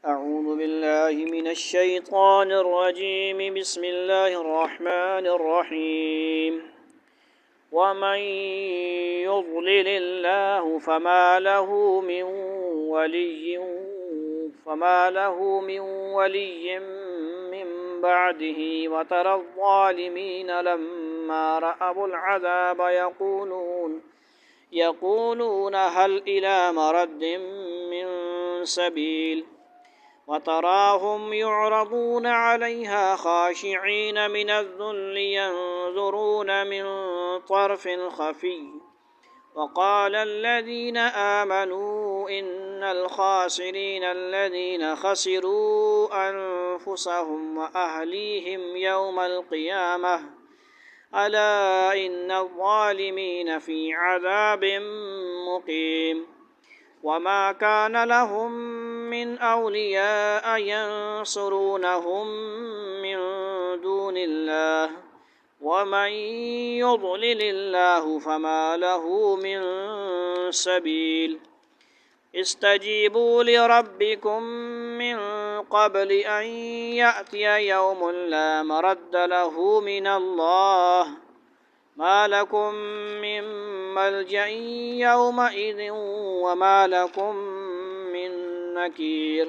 أعوذ بالله من الشيطان الرجيم بسم الله الرحمن الرحيم ومن يضلل الله فما له من ولي من بعده وترى الظالمين لما رأوا العذاب يقولون هل إلى مرد من سبيل وتراهم يعرضون عليها خاشعين من الذل ينظرون من طرف خفي وقال الذين آمنوا إن الخاسرين الذين خسروا أنفسهم وأهليهم يوم القيامة ألا إن الظالمين في عذاب مقيم وما كان لهم من أولياء ينصرونهم من دون الله ومن يضلل الله فما له من سبيل استجيبوا لربكم من قبل أن يأتي يوم لا مرد له من الله ما لكم من ملجأ يومئذ وما لكم من نكير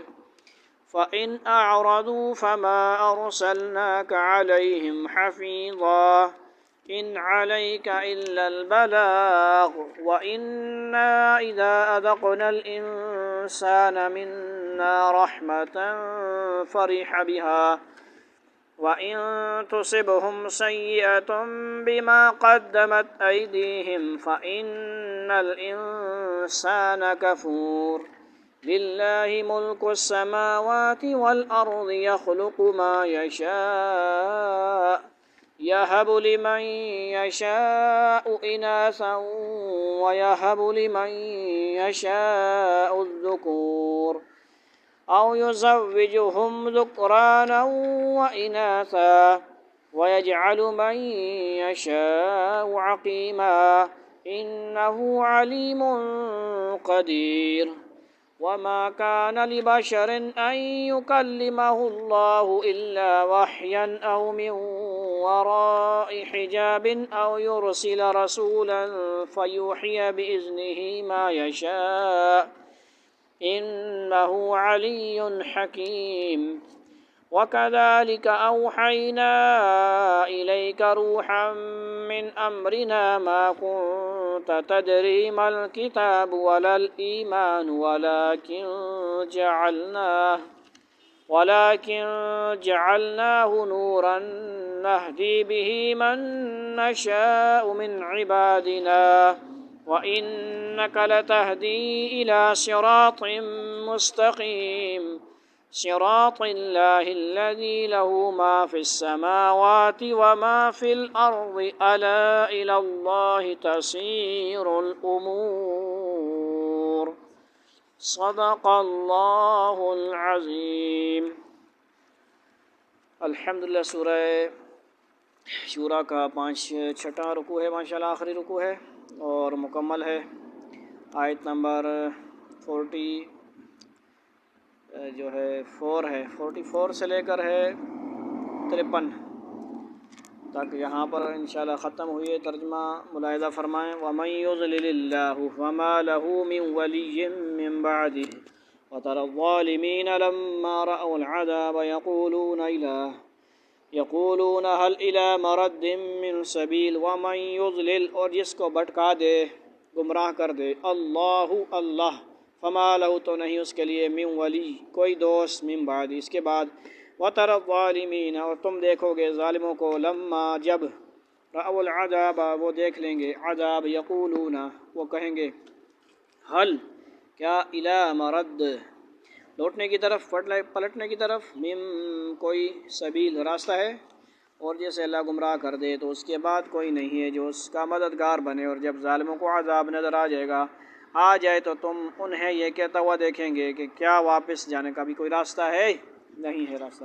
فإن أعرضوا فما أرسلناك عليهم حفيظا إن عليك إلا البلاغ وإنا إذا أذقنا الإنسان منا رحمة فرح بها وإن تصبهم سيئة بما قدمت أيديهم فإن الإنسان كفور لله ملك السماوات والأرض يخلق ما يشاء يهب لمن يشاء إناثا ويهب لمن يشاء الذكور أو يزوجهم ذكرانا وإناثا ويجعل من يشاء عقيما إنه عليم قدير وما كان لبشر أن يكلمه الله إلا وحيا أو من وراء حجاب أو يرسل رسولا فيوحي بإذنه ما يشاء إنه علي حكيم وكذلك أوحينا إليك روحا من أمرنا ما كنت تدري ما الكتاب ولا الإيمان ولكن جعلناه نورا نهدي به من نشاء من عبادنا وإنك لتهدي إلى صراط مستقيم صراط الله الذي له ما في السماوات وما في الأرض ألا إلى الله تسير الأمور صدق الله العظیم۔ الحمدللہ سورہ شورا کا 6واں رکوع ہے، ماشاءاللہ آخری رکوع ہے اور مکمل ہے۔ آیت نمبر 40 جو ہے 44 سے لے کر ہے 53 تک یہاں پر انشاءاللہ ختم ہوئی ہے۔ ترجمہ ملاحظہ فرمائیں۔ وَمَن يُضْلِلِ اللَّهُ فَمَا لَهُ مِن وَلِيٍّ مِّن بَعْدِهِ وَتَرَى الظَّالِمِينَ لَمَّا رَأَوُا الْعَذَابَ يَقُولُونَ هَلْ إِلَى مَرَدٍ مِّن سَبِيلٍ وَمَن يُضْلِلْ اور جس کو بھٹکا دے، گمراہ کر دے، اللہ فما لہ تو نہیں اس کے لیے من ولی کوئی دوست من بعد اس کے بعد وتری الظالمین اور تم دیکھو گے ظالموں کو لما جب رأوا العذاب وہ دیکھ لیں گے عذاب یقولون وہ کہیں گے حل کیا الی مرد لوٹنے کی طرف پلٹنے کی طرف من کوئی سبیل راستہ ہے اور جیسے اللہ گمراہ کر دے تو اس کے بعد کوئی نہیں ہے جو اس کا مددگار بنے، اور جب ظالموں کو عذاب نظر آ جائے تو تم انہیں یہ کہتا ہوا دیکھیں گے کہ کیا واپس جانے کا بھی کوئی راستہ ہے؟ نہیں ہے راستہ۔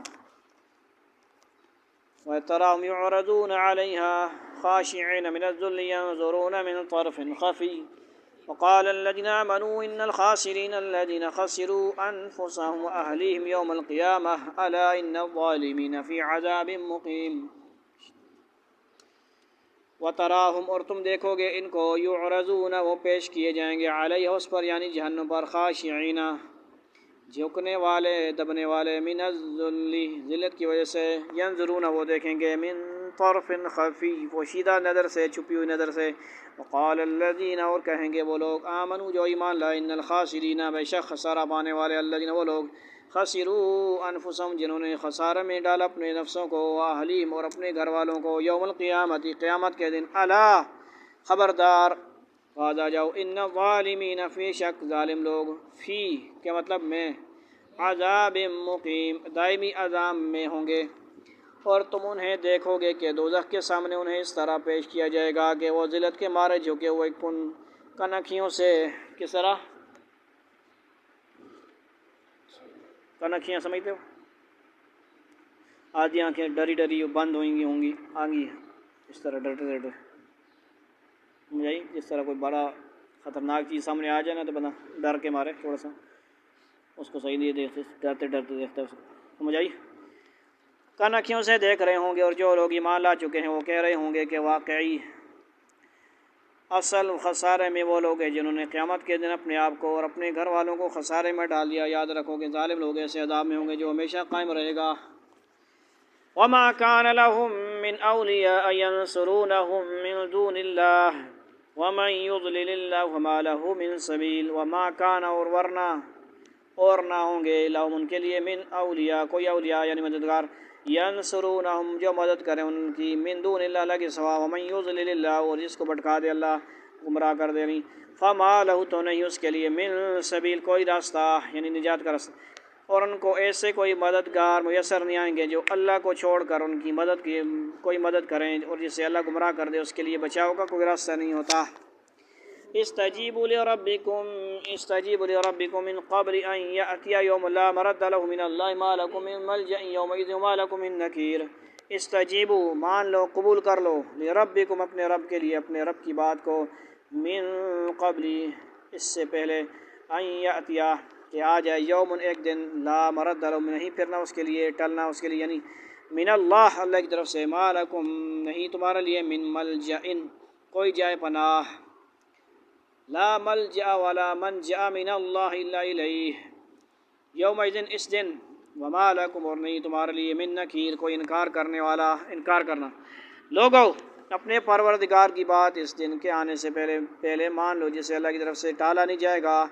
وَتَرَاهُمْ يُعْرَضُونَ عَلَيْهَا خَاشِعِينَ مِنَ الذُّلِّ يَنظُرُونَ مِنْ طَرْفٍ خَفِيٍّ وقال الذين آمنوا إن الخاسرين الذين خسروا أنفسهم وأهليهم يوم القيامة ألا إن الظالمين في عذاب مقيم وتراہم اور تم دیکھو گے ان کو یعرضون وہ پیش کیے جائیں گے علیہ اس پر یعنی جہنم پر خاشعین جھکنے والے دبنے والے من الذل ذلت کی وجہ سے ینظرون وہ دیکھیں گے من طرف خفی پوشیدہ نظر سے چھپی ہوئی نظر سے وقال الذین اور کہیں گے وہ لوگ آمنو جو ایمان لائے ان الخاسرین بے شک خسارہ پانے والے الذین وہ لوگ خسروا انفسهم جنہوں نے خسارہ میں ڈالا اپنے نفسوں کو واہلیم اور اپنے گھر والوں کو یوم القیامت قیامت کے دن الا خبردار آجا جاؤ ان الظالمین فی شک ظالم لوگ فی کے مطلب میں عذاب مقیم دائمی عذاب میں ہوں گے اور تم انہیں دیکھو گے کہ دوزخ کے سامنے انہیں اس طرح پیش کیا جائے گا کہ وہ ذلت کے مارے جھکے ہوئے کنکھیوں سے کس طرح کنکھیاں سمجھتے ہو آدھی آنکھیں ڈری ڈری بند ہوں گی آنگی اس طرح ڈرتے ڈرتے سمجھ آئی جس طرح کوئی بڑا خطرناک چیز سامنے آ جائے نا تو بندہ ڈر کے مارے تھوڑا سا اس کو صحیح نہیں دیکھتے ڈرتے ڈرتے دیکھتا ہے اس کو سمجھ آئی کنکھیوں سے دیکھ رہے ہوں گے اور جو لوگ ایمان لا چکے ہیں وہ کہہ رہے ہوں گے کہ واقعی اصل خسارے میں وہ لوگ ہیں جنہوں نے قیامت کے دن اپنے آپ کو اور اپنے گھر والوں کو خسارے میں ڈال دیا یاد رکھو کہ ظالم لوگ ایسے عذاب میں ہوں گے جو ہمیشہ قائم رہے گا وما كان لهم من أولياء ينصرونهم من دون الله ومن يضلل الله وما له من سبيل وما كان اور نہ ہوں گے لهم ان کے لیے من اولیاء کوئی اولیاء یعنی مددگار ینصرونہم جو مدد کریں ان کی من دون اللہ اللہ کے سوا ومن یضلل اللہ اور جس کو بھٹکا دے اللہ گمراہ کر دے فما لہ تو نہیں اس کے لیے من سبیل کوئی راستہ یعنی نجات کا راستہ اور ان کو ایسے کوئی مددگار میسر نہیں آئیں گے جو اللہ کو چھوڑ کر ان کی کوئی مدد کریں اور جسے اللہ گمراہ کر دے اس کے لیے بچاؤ کا کوئی راستہ نہیں ہوتا استجیبوا لربکم من قبل ان یأتی یوم لا مرد له من اللہ ما لکم من ملجأ یومئذ وما لکم من نکیر استجیبوا مان لو قبول کر لو لربکم اپنے رب کے لیے اپنے رب کی بات کو من قبل اس سے پہلے ان یأتی کہ آ جائے یوم ایک دن لا مرد له نہیں پھرنا اس کے لیے ٹلنا اس کے لیے یعنی من اللہ اللہ کی طرف سے ما لکم نہیں تمہارے لیے من ملجأ کوئی جائے پناہ لا ملجأ ولا منجأ من اللہ الا الیہ یومئذ اس دن وما لکم اور نہیں تمہارے لیے من نکیر کوئی انکار کرنے والا انکار کرنا لوگو اپنے پروردگار کی بات اس دن کے آنے سے پہلے مان لو جسے اللہ کی طرف سے ٹالا نہیں جائے گا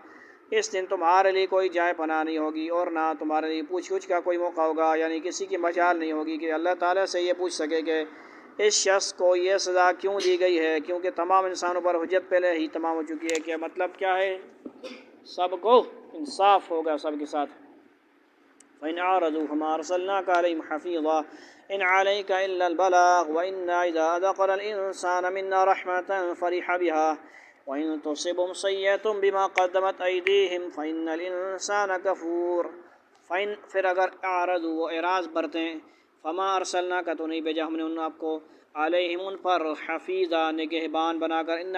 اس دن تمہارے لیے کوئی جائے پناہ نہیں ہوگی اور نہ تمہارے لیے پوچھ گچھ کا کوئی موقع ہوگا یعنی کسی کی مجال نہیں ہوگی کہ اللہ تعالیٰ سے یہ پوچھ سکے کہ اس شخص کو یہ سزا کیوں دی گئی ہے کیونکہ تمام انسانوں پر حجت پہلے ہی تمام ہو چکی ہے کہ مطلب کیا ہے سب کو انصاف ہوگا سب کے ساتھ فإن أعرضوا فما أرسلناك عليهم حفيظا إن عليك إلا البلاغ وإنا إذا أذقنا الإنسان منا رحمة فرح بها وإن تصبهم سيئة بما قدمت أيديهم فإن الإنسان كفور فإن پھر اگر اعرضوا وہ اعراض برتیں فما ارسلناک تو نہیں بھیجا ہم نے ان آپ کو علیہم ان پر حفیظا نگہبان بنا کر ان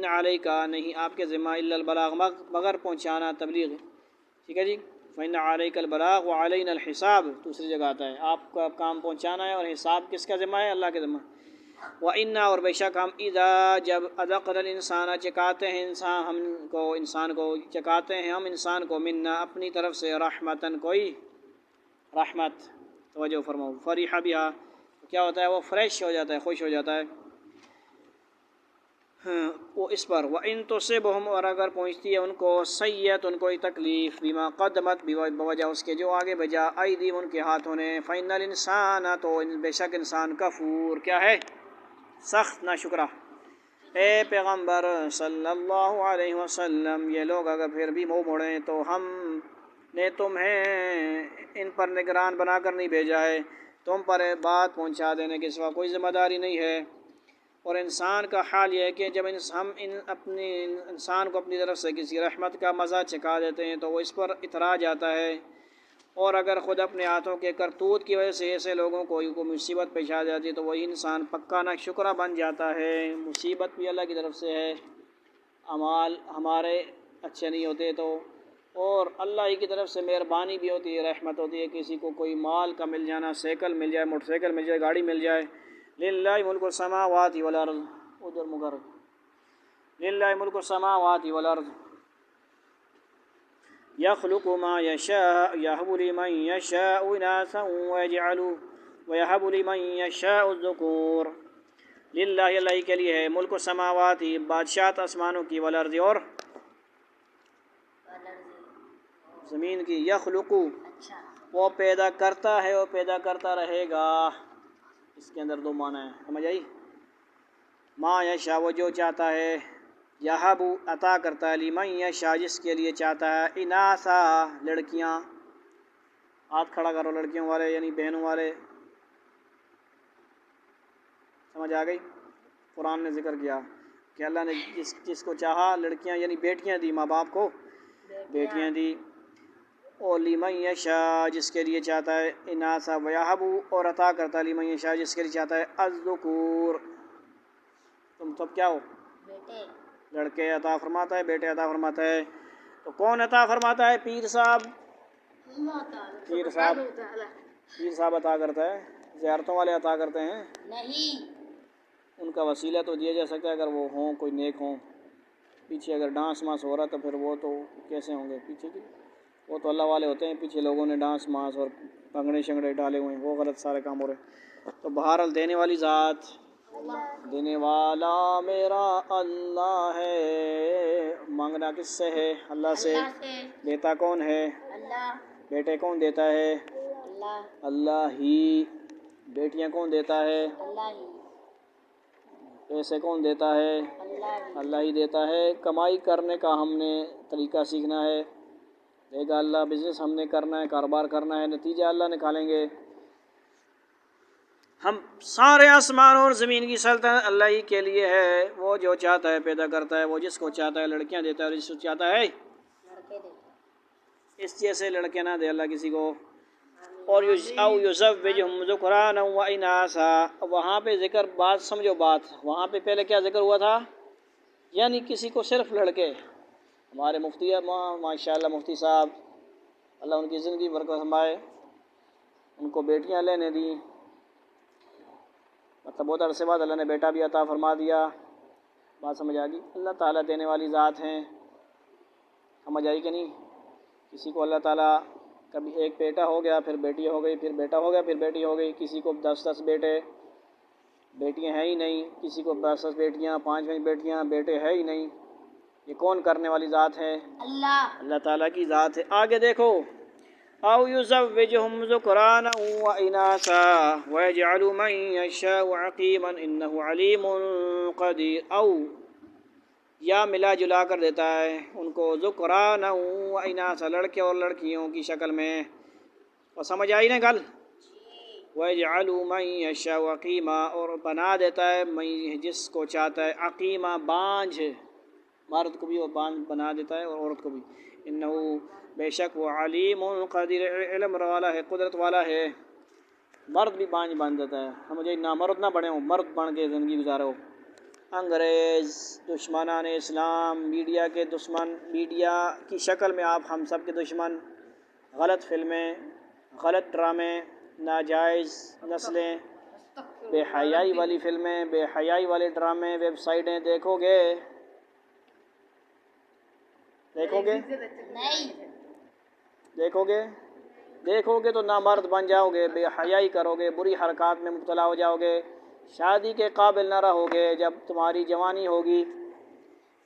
علیک نہیں آپ کے ذمہ الا البلاغ مگر پہنچانا تبلیغ ٹھیک ہے جی فإن علیک البلاغ وعلینا الحساب دوسری جگہ آتا ہے آپ کا کام پہنچانا ہے اور حساب کس کا ذمہ ہے اللہ کے ذمہ وَإِنَّا اور بے شک ہم اذا جب اذقنا الانسان چکاتے ہیں انسان کو چکاتے ہیں ہم انسان کو منا اپنی طرف سے رحمتاً کوئی رحمت توجہ فرماؤ فریحہ بہا کیا ہوتا ہے وہ فریش ہو جاتا ہے خوش ہو جاتا ہے وہ اس پر وَإِن تُصِبْهُمْ اور اگر پہنچتی ہے ان کو سیئۃ ان کوئی تکلیف بما قدمت بوجہ اس کے جو آگے بھیجا ایدیہم ان کے ہاتھوں نے فإن الانسان تو بے شک انسان کفور کیا ہے سخت ناشکرہ اے پیغمبر صلی اللہ علیہ وسلم یہ لوگ اگر پھر بھی منہ موڑیں تو ہم نے تمہیں ان پر نگران بنا کر نہیں بھیجا ہے تم پر بات پہنچا دینے کے سوا کوئی ذمہ داری نہیں ہے اور انسان کا حال یہ ہے کہ جب ہم اپنے انسان کو اپنی طرف سے کسی رحمت کا مزہ چکھا دیتے ہیں تو وہ اس پر اعتراض آتا ہے اور اگر خود اپنے ہاتھوں کے کرتوت کی وجہ سے ایسے لوگوں کو مصیبت پیش آ جاتی ہے تو وہی انسان پکا ناشکرہ بن جاتا ہے مصیبت بھی اللہ کی طرف سے ہے اعمال ہمارے اچھے نہیں ہوتے تو، اور اللہ ہی کی طرف سے مہربانی بھی ہوتی ہے، رحمت ہوتی ہے، کسی کو کوئی مال کا مل جانا، سائیکل مل جائے، موٹر سائیکل مل جائے، گاڑی مل جائے۔ للہ ملک السماوات والارض، ادھر مگر للہ ملک السماوات والارض یخلق ما یشاء یہب لمن یشاء اناثا ویہب لمن یشاء الذکور۔ للہ اللہ کے لیے ہے، ملک السماوات بادشاہت آسمانوں کی، والارض اور زمین کی، یخلق وہ پیدا کرتا ہے اور پیدا کرتا رہے گا۔ اس کے اندر دو معنی ہیں، سمجھ آئی؟ ما یشاء وہ جو چاہتا ہے، یہب عطا کرتا ہے، لمن یشاء جس کے لیے چاہتا ہے، اناثا لڑکیاں، ہاتھ کھڑا کرو لڑکیوں والے یعنی بہنوں والے، سمجھ آ گئی؟ قرآن نے ذکر کیا کہ اللہ نے جس کو چاہا لڑکیاں یعنی بیٹیاں دی، ماں باپ کو بیٹیاں دی، اور لمن یشاء جس کے لیے چاہتا ہے، اناثا ویہب اور عطا کرتا ہے، لمن یشاء جس کے لیے چاہتا ہے، الذکور تم سب کیا ہو؟ بیٹے، لڑکے عطا فرماتا ہے، بیٹے عطا فرماتا ہے۔ تو کون عطا فرماتا ہے؟ پیر صاحب، پیر صاحب عطا کرتا ہے، زیارتوں والے عطا کرتے ہیں نہیں، ان کا وسیلہ تو دیا جا سکتا ہے اگر وہ ہوں، کوئی نیک ہوں۔ پیچھے اگر ڈانس ماس ہو رہا تو پھر وہ تو کیسے ہوں گے پیچھے کی؟ وہ تو اللہ والے ہوتے ہیں، پیچھے لوگوں نے ڈانس ماس اور پگڑے شنگڑے ڈالے ہوئے ہیں، وہ غلط سارے کام ہو رہے ہیں۔ تو بہرحال دینے والی ذات، دینے والا میرا اللہ ہے۔ مانگنا کس سے ہے؟ اللہ سے۔ دیتا کون ہے؟ اللہ۔ بیٹے کون دیتا ہے؟ اللہ۔ اللہ ہی۔ بیٹیاں کون دیتا ہے؟ اللہ ہی۔ پیسے کون دیتا ہے؟ اللہ ہی دیتا ہے۔ کمائی کرنے کا ہم نے طریقہ سیکھنا ہے، دے گا اللہ۔ بزنس ہم نے کرنا ہے، کاروبار کرنا ہے، نتیجہ اللہ نکالیں گے۔ ہم سارے آسمان اور زمین کی سلطنت اللہ ہی کے لیے ہے، وہ جو چاہتا ہے پیدا کرتا ہے، وہ جس کو چاہتا ہے لڑکیاں دیتا ہے، اور جس کو چاہتا ہے لڑکے دیتا ہے۔ اس جیسے لڑکے نہ دے اللہ کسی کو۔ اور او یزوجہم ذکرانا و اناثا، وہاں پہ ذکر، بات سمجھو بات، وہاں پہ پہلے کیا ذکر ہوا تھا؟ یعنی کسی کو صرف لڑکے۔ ہمارے مفتی ماشاءاللہ مفتی صاحب، اللہ ان کی زندگی برکت فرمائے، ان کو بیٹیاں لینے دیں، مطلب بہت عرصے بعد اللہ نے بیٹا بھی عطا فرما دیا۔ بات سمجھ آ گئی؟ اللہ تعالیٰ دینے والی ذات ہیں، سمجھ آئی کہ نہیں؟ کسی کو اللہ تعالیٰ کبھی ایک بیٹا ہو گیا، پھر بیٹی ہو گئی، پھر بیٹا ہو گیا، پھر بیٹی ہو گئی، کسی کو 10 بیٹے، بیٹیاں ہیں ہی نہیں، کسی کو 10 بیٹیاں، 5 بیٹیاں، بیٹے ہے ہی نہیں۔ یہ کون کرنے والی ذات ہے؟ اللہ۔ اللہ تعالیٰ کی ذات ہے۔ آگے دیکھو، او یزوجہم ذکرانا و اناثا ویجعل من یشاء عقیما انہ علیم قدیر۔ او یا ملا جلا کر دیتا ہے ان کو، ذکرانا و اناثا لڑکے اور لڑکیوں کی شکل میں۔ اور سمجھ آئی نا گل؟ ویجعل من یشاء عقیما، اور بنا دیتا ہے من جس کو چاہتا ہے، عقیما بانجھ، مرد کو بھی وہ بانجھ بنا دیتا ہے اور عورت کو بھی۔ انہ بے شک وہ علیم قدیر، علم والا ہے، قدرت والا ہے۔ مرد بھی بانجھ بن دیتا ہے، سمجھے؟ نہ مرد نہ بنے ہو، مرد بن کے زندگی گزارو۔ انگریز، دشمنان اسلام، میڈیا کے دشمن، میڈیا کی شکل میں آپ ہم سب کے دشمن، غلط فلمیں، غلط ڈرامے، ناجائز نسلیں، بے حیائی والی فلمیں، بے حیائی والے ڈرامے، ویب سائٹیں دیکھو گے؟ دیکھو گے؟ دیکھو گے؟ دیکھو گے تو نامرد بن جاؤ گے، بے حیائی کرو گے، بری حرکات میں مبتلا ہو جاؤ گے، شادی کے قابل نہ رہو گے۔ جب تمہاری جوانی ہوگی،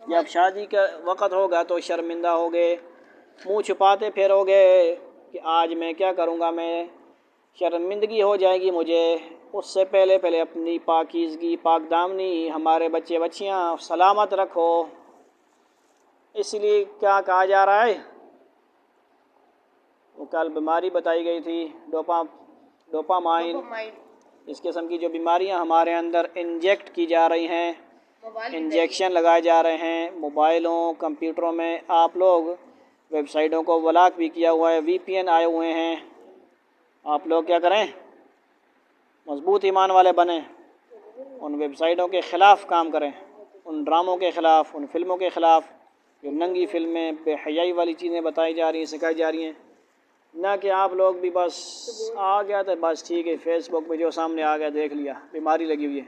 جب شادی کا وقت ہوگا تو شرمندہ ہوگے، منہ چھپاتے پھرو گے کہ آج میں کیا کروں گا، میں شرمندگی ہو جائے گی مجھے۔ اس سے پہلے اپنی پاکیزگی، پاک دامنی، ہمارے بچے بچیاں سلامت رکھو۔ اس لیے کیا کہا جا رہا ہے؟ وہ کل بیماری بتائی گئی تھی، ڈوپامائن، اس قسم کی جو بیماریاں ہمارے اندر انجیکٹ کی جا رہی ہیں، انجیکشن لگائے جا رہے ہیں موبائلوں، کمپیوٹروں میں۔ آپ لوگ ویب سائٹوں کو بلاک بھی کیا ہوا ہے، وی پی این آئے ہوئے ہیں۔ آپ لوگ کیا کریں؟ مضبوط ایمان والے بنیں، ان ویب سائٹوں کے خلاف کام کریں، ان ڈراموں کے خلاف، ان فلموں کے خلاف جو ننگی فلمیں بے حیائی والی چیزیں بتائی جا رہی ہیں، سکھائی جا رہی ہیں، نہ کہ آپ لوگ بھی بس آ گیا تو بس ٹھیک ہے، فیس بک پہ جو سامنے آ گیا دیکھ لیا، بیماری لگی ہوئی ہے،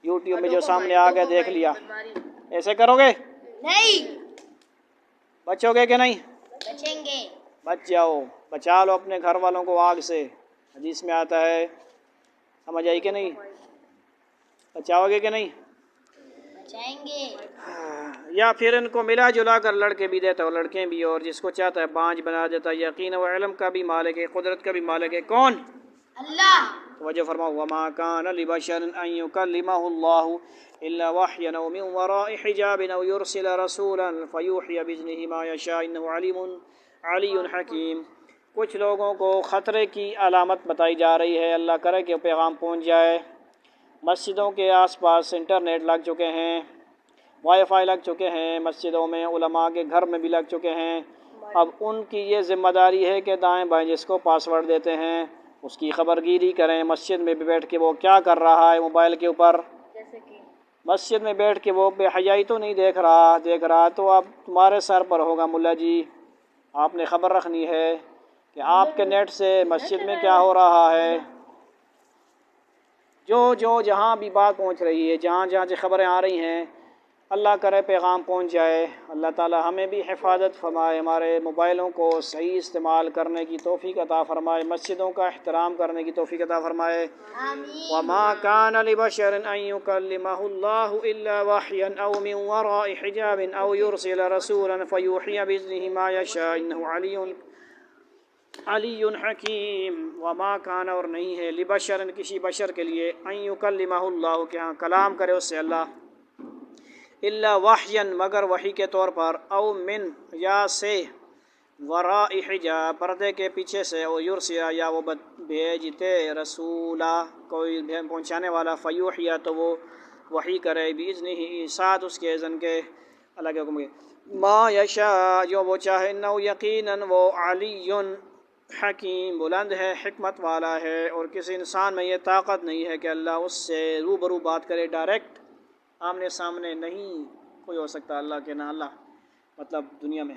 یوٹیوب میں جو سامنے آ گیا دیکھ لیا۔ ایسے کرو گے؟ نہیں بچو گے کہ نہیں؟ بچیں گے۔ بچ جاؤ، بچا لو اپنے گھر والوں کو آگ سے، حدیث میں آتا ہے، سمجھ آئی کہ نہیں؟ بچاؤ گے کہ نہیں؟ بچائیں گے۔ یا پھر ان کو ملا جلا کر لڑکے بھی دیتا ہو لڑکیں بھی، اور جس کو چاہتا ہے بانج بنا دیتا ہے۔ یقین و علم کا بھی مالک ہے، قدرت کا بھی مالک ہے، کون؟ اللہ۔ توجہ فرماؤ، وما كان لبشر ان يكلمه الله الا وحيا او من وراء حجاب او يرسل رسولا فيوحي باذنه ما يشاء انه علی حکیم۔ کچھ لوگوں کو خطرے کی علامت بتائی جا رہی ہے، اللہ کرے کہ پیغام پہنچ جائے۔ مسجدوں کے آس پاس انٹرنیٹ لگ چکے ہیں، وائی فائی لگ چکے ہیں، مسجدوں میں، علماء کے گھر میں بھی لگ چکے ہیں۔ اب ان کی یہ ذمہ داری ہے کہ دائیں بائیں جس کو پاسورڈ دیتے ہیں اس کی خبرگیری کریں، مسجد میں بھی بیٹھ کے وہ کیا کر رہا ہے موبائل کے اوپر، جیسے کہ مسجد میں بیٹھ کے وہ بے حیائی تو نہیں دیکھ رہا تو اب تمہارے سر پر ہوگا ملا جی، آپ نے خبر رکھنی ہے کہ آپ کے نیٹ سے مسجد میں کیا ہو رہا ہے۔ جو جہاں بھی بات پہنچ رہی ہے، جہاں جہاں سے خبریں آ رہی ہیں، اللہ کرے پیغام پہنچ جائے۔ اللہ تعالی ہمیں بھی حفاظت فرمائے، ہمارے موبائلوں کو صحیح استعمال کرنے کی توفیق عطا فرمائے، مسجدوں کا احترام کرنے کی توفیق عطا فرمائے۔ آمین۔ وما كان لبشر ان يكلمه الله الا وحيا او من وراء حجاب او يرسل رسولا فيوحي باذنه ما يشاء انه علی حکیم۔ وما کان، اور نہیں ہے، لبشر کسی بشر کے لیے، ان یکلمہ اللہ، کہ ہاں کلام کرے اس سے اللہ، الا وحیا مگر وحی کے طور پر، او من یا سے، وراء حجاب پردے کے پیچھے سے، او یرسل یا وہ بھیجتے، رسولا کوئی پہنچانے والا، فیوحیا تو وہ وحی کرے، باذنہ ساتھ اس کے اذن کے، اللہ کے حکم کے، ما یشاء جو وہ چاہے، انہ یقیناً وہ علی حکیم بلند ہے، حکمت والا ہے، اور کسی انسان میں یہ طاقت نہیں ہے کہ اللہ اس سے روبرو بات کرے، ڈائریکٹ آمنے سامنے نہیں کوئی ہو سکتا اللہ کے، نہ اللہ مطلب دنیا میں،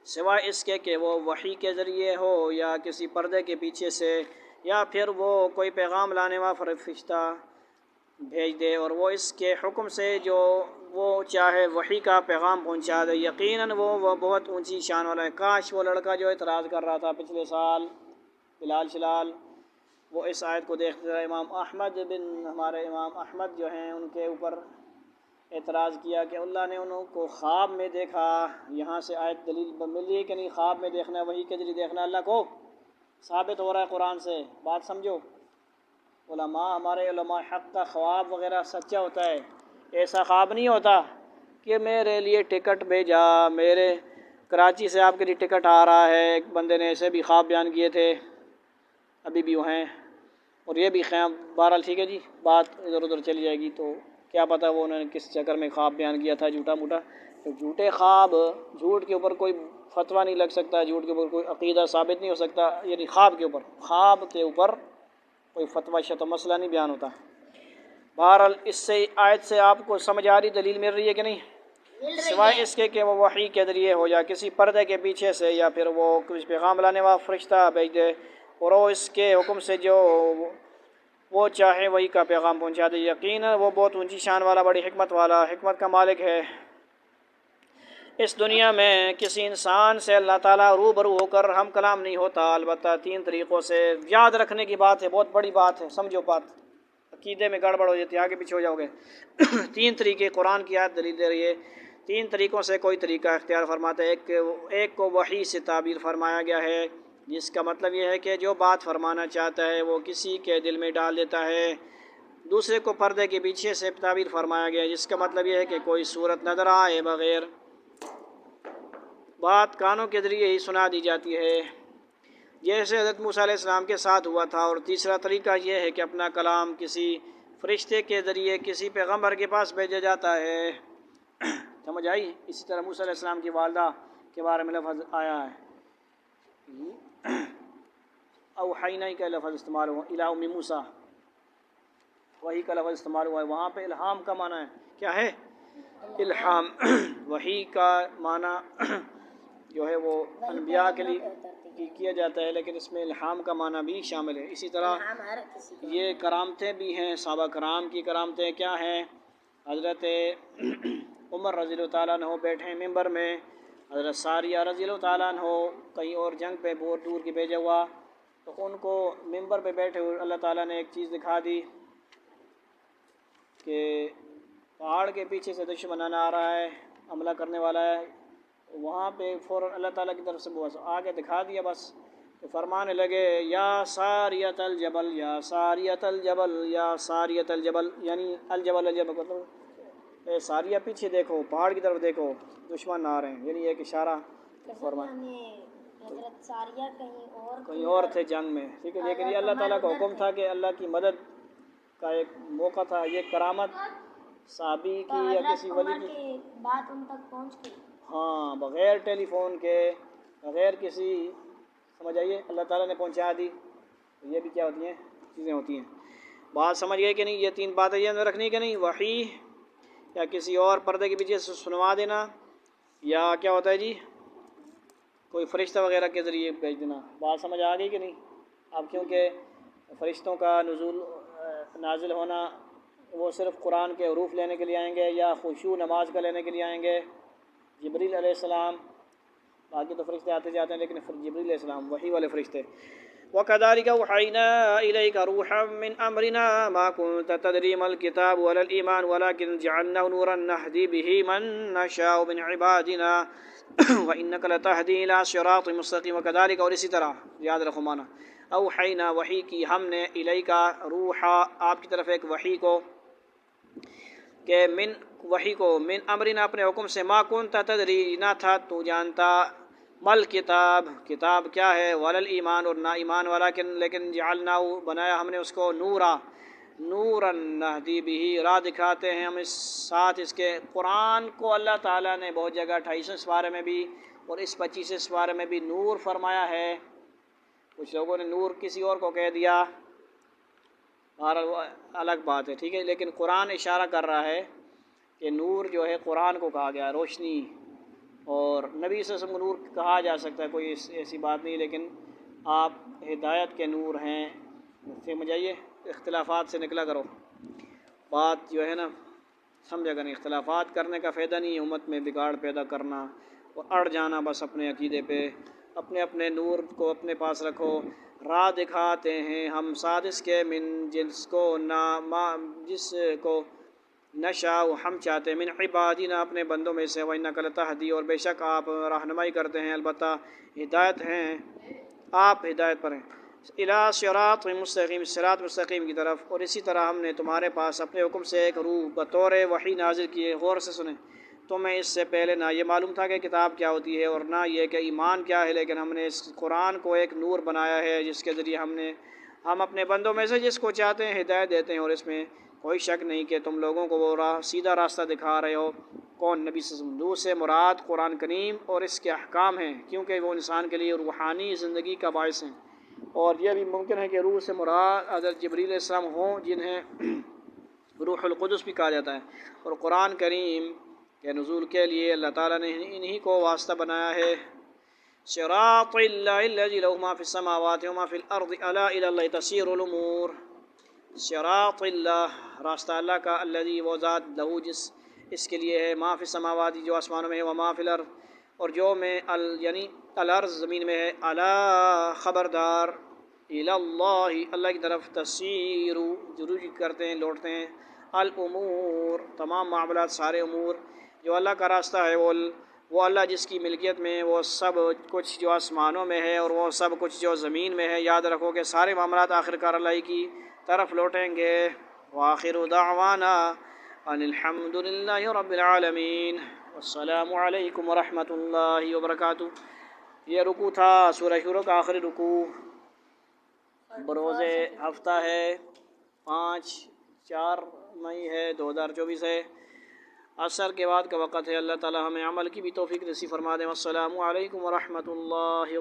سوائے اس کے کہ وہ وحی کے ذریعے ہو یا کسی پردے کے پیچھے سے، یا پھر وہ کوئی پیغام لانے والا فرشتہ بھیج دے اور وہ اس کے حکم سے جو وہ چاہے وحی کا پیغام پہنچا دے۔ یقیناً وہ بہت اونچی شان والا ہے۔ کاش وہ لڑکا جو اعتراض کر رہا تھا پچھلے سال، بلال شلال، وہ اس آیت کو دیکھتے رہے، ہمارے امام احمد جو ہیں ان کے اوپر اعتراض کیا کہ اللہ نے انہوں کو خواب میں دیکھا۔ یہاں سے آیت دلیل مل رہی ہے کہ نہیں، خواب میں دیکھنا ہے، وحی کے ذریعے دیکھنا ہے اللہ کو، ثابت ہو رہا ہے قرآن سے، بات سمجھو۔ ہمارے علماء حق کا خواب وغیرہ سچا ہوتا ہے، ایسا خواب نہیں ہوتا کہ میرے لیے ٹکٹ بھیجا، میرے کراچی سے آپ کے لیے ٹکٹ آ رہا ہے۔ ایک بندے نے ایسے بھی خواب بیان کیے تھے، ابھی بھی وہ ہیں، اور یہ بھی خیام بہرحال ٹھیک ہے جی، بات ادھر ادھر چلی جائے گی تو کیا پتہ وہ انہوں نے کس چکر میں خواب بیان کیا تھا جھوٹا موٹا۔ تو جھوٹے خواب، جھوٹ کے اوپر کوئی فتویٰ نہیں لگ سکتا، جھوٹ کے اوپر کوئی عقیدہ ثابت نہیں ہو سکتا، یعنی خواب کے اوپر کوئی فتویٰ شتہ مسئلہ نہیں بیان ہوتا۔ بہرحال اس سے آیت سے آپ کو سمجھ آ رہی، دلیل مل رہی ہے کہ نہیں؟ سوائے اس کے کہ وہ وحی کے ذریعے ہو یا کسی پردے کے پیچھے سے، یا پھر وہ کچھ پیغام لانے والا فرشتہ بھیج دے اور وہ اس کے حکم سے جو وہ چاہے وہی کا پیغام پہنچا دے۔ یقیناً وہ بہت اونچی شان والا، بڑی حکمت والا، حکمت کا مالک ہے۔ اس دنیا میں کسی انسان سے اللہ تعالیٰ روبرو ہو کر ہم کلام نہیں ہوتا، البتہ 3 طریقوں سے۔ یاد رکھنے کی بات ہے، بہت بڑی بات ہے، سمجھو بات، عقیدے میں گڑبڑ ہو جاتی ہے، آگے پیچھے ہو جاؤ گے۔ 3 طریقے قرآن کی آیت دلیل دے رہی ہے، 3 طریقوں سے کوئی طریقہ اختیار فرماتا ہے۔ ایک کو وحی سے تعبیر فرمایا گیا ہے، جس کا مطلب یہ ہے کہ جو بات فرمانا چاہتا ہے وہ کسی کے دل میں ڈال دیتا ہے۔ دوسرے کو پردے کے پیچھے سے تعبیر فرمایا گیا ہے، جس کا مطلب یہ ہے کہ کوئی صورت نظر آئے بغیر بات کانوں کے ذریعے ہی سنا دی جاتی ہے، جیسے حضرت موسیٰ علیہ السلام کے ساتھ ہوا تھا۔ اور تیسرا طریقہ یہ ہے کہ اپنا کلام کسی فرشتے کے ذریعے کسی پیغمبر کے پاس بھیجا جاتا ہے۔ سمجھ آئی؟ اسی طرح موسیٰ علیہ السلام کی والدہ کے بارے میں لفظ آیا ہے، اوحینا کا لفظ استعمال ہوا، الی ام موسیٰ، وحی کا لفظ استعمال ہوا ہے، وہاں پہ الہام کا معنی ہے کیا ہے؟ الہام۔ وحی کا معنی جو ہے وہ انبیاء کے لیے کیا جاتا ہے، لیکن اس میں الہام کا معنی بھی شامل ہے۔ اسی طرح یہ کرامتیں بھی ہیں، صحابہ کرام کی کرامتیں کیا ہیں؟ حضرت عمر رضی اللہ تعالیٰ عنہ بیٹھے ہیں ممبر میں، حضرت ساریہ رضی اللہ تعالیٰ عنہ کہیں اور جنگ پہ بہت دور کی بھیجا ہوا، تو ان کو ممبر پہ بیٹھے ہوئے اللہ تعالیٰ نے ایک چیز دکھا دی کہ پہاڑ کے پیچھے سے دشمن آ رہا ہے، حملہ کرنے والا ہے۔ وہاں پہ فوراً اللہ تعالیٰ کی طرف سے بس آگے دکھا دیا، بس تو فرمانے لگے یا ساریۃ الجبل یا ساریۃ الجبل یا ساریۃ الجبل، یعنی الجبل الجبل مطلب اے ساریہ پیچھے دیکھو، پہاڑ کی طرف دیکھو، دشمن آ رہے ہیں، یعنی ایک اشارہ فرمایا۔ حضرت ساریہ کہیں اور تھے جنگ میں، ٹھیک ہے، لیکن یہ اللہ تعالیٰ کا حکم تھا کہ اللہ کی مدد کا ایک موقع تھا۔ یہ کرامت صحابی کی یا کسی ولی کی بات ان تک پہنچ گئی، ہاں، بغیر ٹیلی فون کے، بغیر کسی، سمجھ آئیے، اللہ تعالیٰ نے پہنچا دی۔ یہ بھی کیا ہوتی ہیں؟ چیزیں ہوتی ہیں۔ بات سمجھ گئے کہ نہیں؟ یہ تین باتیں یہ اندر رکھنی کہ نہیں؟ وحی یا کسی اور پردے کے پیچھے سے سنوا دینا، یا کیا ہوتا ہے جی، کوئی فرشتہ وغیرہ کے ذریعے بھیج دینا۔ بات سمجھ آ گئی کہ نہیں؟ اب کیونکہ فرشتوں کا نازل ہونا وہ صرف قرآن کے حروف لینے کے لیے آئیں گے، یا خشوع نماز کا لینے کے لیے آئیں گے؟ جبریل علیہ السلام، باقی تو فرشتے آتے جاتے ہیں، لیکن جبریل علیہ السلام وحی والے فرشتے۔ وَكَذَلِكَ أَوْحَيْنَا إِلَيْكَ رُوحًا مِّنْ أَمْرِنَا مَا كُنتَ تَدْرِي مَا الْكِتَابُ وَلَا الْإِيمَانُ وَلَكِنْ جَعَلْنَاهُ نُورًا نَهْدِي بِهِ مَن نَّشَاءُ مِنْ عِبَادِنَا وَإِنَّكَ لَتَهْدِي إِلَىٰ صِرَاطٍ مُّسْتَقِيمٍ۔ وَكَذَلِكَ، اور اسی طرح یاد رکھو معنی، اوحینا وحی کی ہم نے، الیکا روحا آپ کی طرف ایک وحی کو، کہ من وحی کو، من امرنا اپنے حکم سے، ما کنت تدری نہ تھا تو جانتا، مل کتاب کتاب کیا ہے، ولل ایمان اور نہ ایمان والا، لیکن جعلنا بنایا ہم نے اس کو، نورا نوراً نہدی بھی، راہ دکھاتے ہیں ہم اس ساتھ اس کے۔ قرآن کو اللہ تعالیٰ نے بہت جگہ 28 سپارے میں بھی اور اس 25 سپارے میں بھی نور فرمایا ہے۔ کچھ لوگوں نے نور کسی اور کو کہہ دیا، الگ بات ہے، ٹھیک ہے، لیکن قرآن اشارہ کر رہا ہے کہ نور جو ہے قرآن کو کہا گیا، روشنی، اور نبی صلی اللہ علیہ وسلم کو نور کہا جا سکتا ہے، کوئی ایسی بات نہیں، لیکن آپ ہدایت کے نور ہیں۔ سمجھ آئیے، اختلافات سے نکلا کرو، بات جو ہے نا سمجھا کریں، اختلافات کرنے کا فائدہ نہیں ہے، امت میں بگاڑ پیدا کرنا اور اڑ جانا بس اپنے عقیدے پہ۔ اپنے اپنے نور کو اپنے پاس رکھو، راہ دکھاتے ہیں ہم ساتھ اس کے، من جس کو جس کو نشاء ہم چاہتے ہیں، من عبادنا اپنے بندوں میں سے، وَإِنَّكَ لَتَهْدِي اور بے شک آپ رہنمائی کرتے ہیں، البتہ ہدایت ہیں، آپ ہدایت پر ہیں، اِلَىٰ صِرَاطٍ مُّسْتَقِيمٍ صراط مستقیم کی طرف۔ اور اسی طرح ہم نے تمہارے پاس اپنے حکم سے ایک روح بطور وحی نازل کیے، غور سے سنیں، تمہیں اس سے پہلے نہ یہ معلوم تھا کہ کتاب کیا ہوتی ہے اور نہ یہ کہ ایمان کیا ہے، لیکن ہم نے اس قرآن کو ایک نور بنایا ہے جس کے ذریعے ہم اپنے بندوں میں سے جس کو چاہتے ہیں ہدایت دیتے ہیں، اور اس میں کوئی شک نہیں کہ تم لوگوں کو وہ سیدھا راستہ دکھا رہے ہو۔ کون؟ نبی صلی اللہ علیہ وسلم۔ نور سے مراد قرآن کریم اور اس کے احکام ہیں، کیونکہ وہ انسان کے لیے روحانی زندگی کا باعث ہیں، اور یہ بھی ممکن ہے کہ روح سے مراد حضرت جبریل علیہ السلام ہوں، جنہیں روح القدس بھی کہا جاتا ہے، اور قرآن کریم کے نزول کے لیے اللہ تعالیٰ نے انہی کو واسطہ بنایا ہے۔ صراط اللہ الذی لہ ما فی السماوات وما فی الارض الا الی اللہ تسیر الامور۔ صراط اللہ راستہ اللہ کا، الذی وہ ذات، لہو جس اس کے لیے ہے، ما فی السماوات جو آسمانوں میں ہے، وما فی الارض اور جو میں یعنی الارض زمین میں ہے، الا خبردار، الی اللہ اللہ کی طرف، تسیر رجوع کرتے ہیں، لوٹتے ہیں، الامور تمام معاملات، سارے امور، جو اللہ کا راستہ ہے وہ اللہ جس کی ملکیت میں، وہ سب کچھ جو آسمانوں میں ہے اور وہ سب کچھ جو زمین میں ہے، یاد رکھو کہ سارے معاملات آخر کار اللہ کی طرف لوٹیں گے۔ وآخر دعوانا ان الحمد للہ رب العالمین، والسلام علیکم ورحمۃ اللہ وبرکاتہ۔ یہ رکوع تھا سورہ شورى کا آخری رکوع، بروز ہفتہ ہے 4 مئی ہے 2024 ہے، عصر کے بعد کا وقت ہے۔ اللہ تعالی ہمیں عمل کی بھی توفیق نصیب فرما دیں۔ والسلام علیکم ورحمۃ اللہ۔